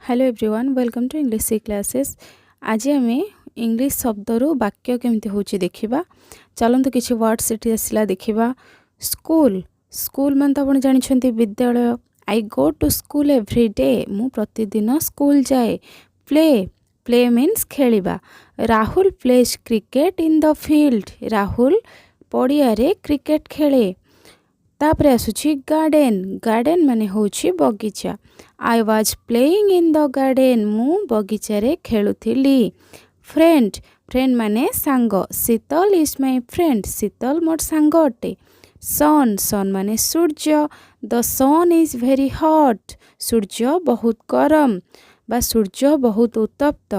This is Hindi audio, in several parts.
Hello everyone welcome to English C classes. आज आम इंग्लिश शब्दरू वाक्य केमती होची देखिबा। चलंतु किछि वर्ड्स इट आसला देखिबा। स्कूल स्कूल मान तो आपण जानिछंती विद्यालय। I go to school every day, मु प्रतिदिन स्कूल जाए। प्ले प्ले मीन्स खेलिबा। Rahul plays cricket in the field, Rahul पड़िया रे क्रिकेट खेले। तापर आसुछि गार्डन, गार्डन माने होछि बगीचा। I was playing in the garden, मु बगीचा रे खेलुथिली। फ्रेंड फ्रेंड माने सांग, Sheetal is my friend, Sheetal मोर सांग अटे। सन सन माने सूर्य, the sun is very hot, सूर्य बहुत गरम बा सूर्य बहुत उत्तप्त।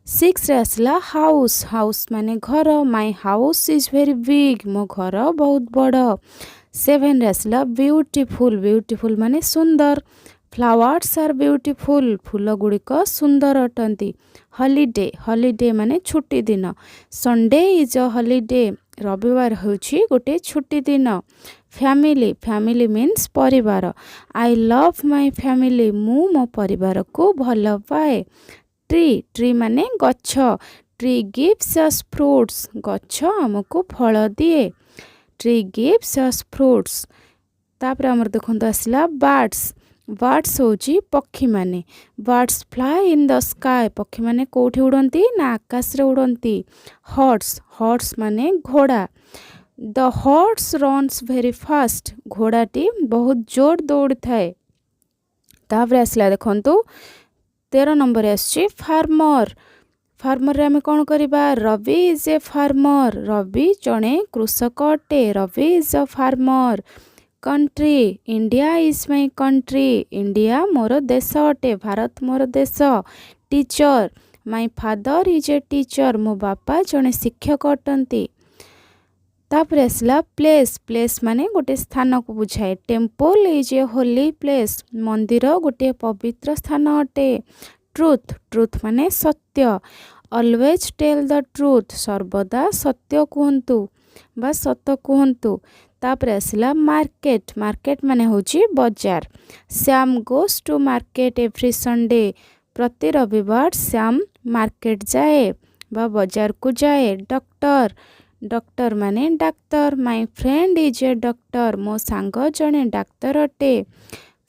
6 रे आसला हाउस, हाउस माने घर, my house is very big, मो घर बहुत बड़। 7 रे आसला ब्यूटीफुल, ब्यूटीफुल माने सुंदर। फ्लावर्स आर ब्यूटीफुल, फूल गुड़िक सुंदर अटंती। हॉलिडे हॉलिडे माने छुट्टी दिन। संडे इज अ हॉलिडे, रविवार होछि गोटे छुट्टी दिन। फैमिली फैमिली मीन्स परिवार। आई लव माय फैमिली, मु मो परिवार को भल पाए। ट्री ट्री माने गछ, ट्री गिव्स अस फ्रूट्स, गछ हमको फल दिए। Tree gives us fruits. तापर हमर देखंत आसला बर्ड्स, बर्ड्स होची पक्षी माने। Birds fly in the sky, पक्षी माने कोठी उड़ंती ना आकाश रे उड़ंती। हॉर्स हॉर्स माने घोड़ा। The horse runs very fast, घोड़ाटी बहुत जोर दौड़ थाए। तापर आसला देखंतु 13 नंबर आसची फार्मर। फार्मर रे आमे कोन करिबा, Ravi is a farmer, Ravi जणे कृषक अटे, Ravi is a farmer. Country India is my country, India मोर देश अटे, भारत मोर देश। Teacher my father is a teacher, मो बापा जणे शिक्षक अटंती। तापर आसला प्लेस, प्लेस माने गोटे स्थान को बुझाए। Temple is a holy place, मंदिर गोटे पवित्र स्थान अटे। ट्रुथ ट्रुथ माने सत्य। ऑलवेज टेल द ट्रुथ, सर्वदा सत्य कहंतु बा सत्य कहंतु। तापर आसला मार्केट, मार्केट माने होची बाजार। Shyam goes to market every Sunday, प्रति रविवार श्याम मार्केट जाए बा बाजार को जाए। डॉक्टर डॉक्टर माने डाक्तर, my friend is a doctor, मो सांग जणे डाक्तर अटे।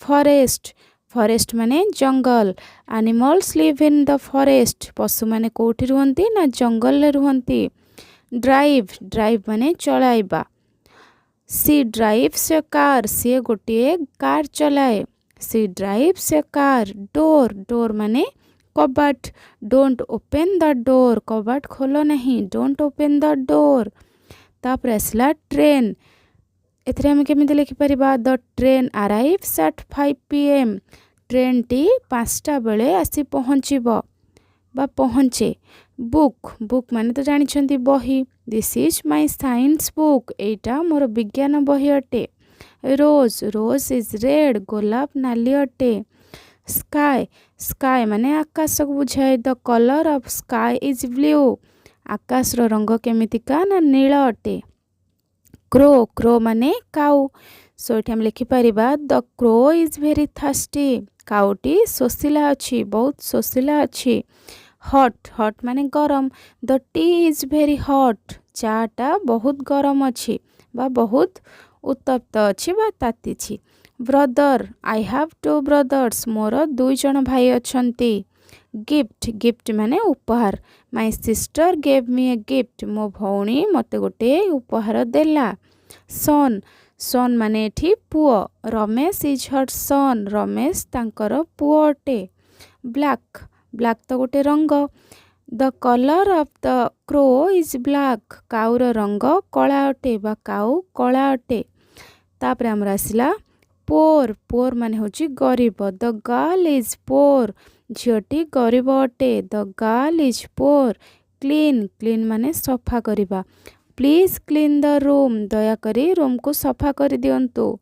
फॉरेस्ट फॉरेस्ट माने जंगल। Animals live in the forest, पशु माने कोठी रुहंती ना जंगल ले रुहंती। ड्राइव ड्राइव माने चलाइबा। सी ड्राइव्स ए कार, सी गोटे कार चलाए। सी ड्राइव्स ए कार। डोर डोर माने कबाट। डोंट ओपन द डोर, कबाट खोलो नहीं, डोंट ओपन द डोर। तापर आसला ट्रेन, एथरे हम केमिति लिखि परिबा, the train arrives at 5 PM, train टी 5टा बेले आसी पहुँचीबो बा पहुँचे। बुक बुक माने तो जानिछंती बही। This is my science book, एटा मोर विज्ञान बही अटे। रोज रोज इज रेड, गोलाप नाली अटे। स्काई स्काई माने आकाश को बुझाए। The colour of sky is blue, आकाश रो रंग केमितिका ना नील अटे। क्रो क्रो माने काउ, सो एठी हम लिखि परिबा, the crow is very thirsty, काउटी सोसिला अछि, बहुत सोसिला अछि। हॉट हॉट माने गरम। The tea is very hot, चाटा बहुत गरम अछि बा बहुत उत्तप्त अछि बा तातिछि। ब्रदर आई हैव 2 ब्रदर्स, मोर 2 जण भाई अछंती। गिफ्ट गिफ्ट माने उपहार। My sister gave me a gift, मो भौणी मते गोटे उपहार देला। सन सन माने एठी पुओ। रमेश इज हर सन, रमेश तांकर पुओ अटे। ब्लैक ब्लैक तो गोटे रंग। The colour of the crow is black, Cavour रंग कला अटे बा काउ कला अटे। तापर हमर आसिला पोर, पोर माने होची गरीब। द गर्ल इज पोर, झियोटी गरीब अटे। The girl is poor. Clean clean माने सफा करिबा। प्लीज क्लीन द रूम, दया करी रूम को सफा कर दियंतु।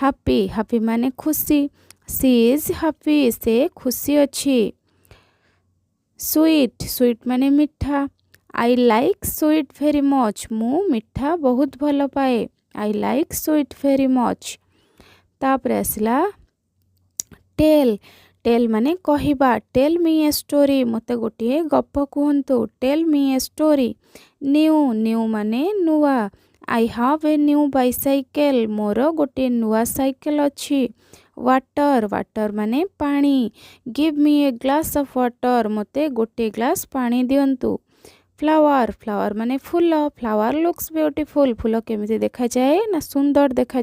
हैप्पी हैप्पी माने खुशी। सी इज हैप्पी, से खुशी अछि। स्वीट स्वीट माने मिठा। I like sweet very much, मु मिठा बहुत भल पाए। I like sweet very much. तापर आसला टेल टेल माने कहिबा टेल मी ए स्टोरी मते गोटे गप कुहंतु tell me a story new new माने नुआ आई हाव ए न्यू बाइसाइकेल मोर गोटे नुआ साइकेल अछि वाटर वाटर माने पानी give me a glass of water मते गोटे ग्लास पानी दियंतु फ्लावर फ्लावर माने फूल फ्लावर लुक्स ब्यूटीफुल फूल केमिति देखा जाए ना सुंदर देखा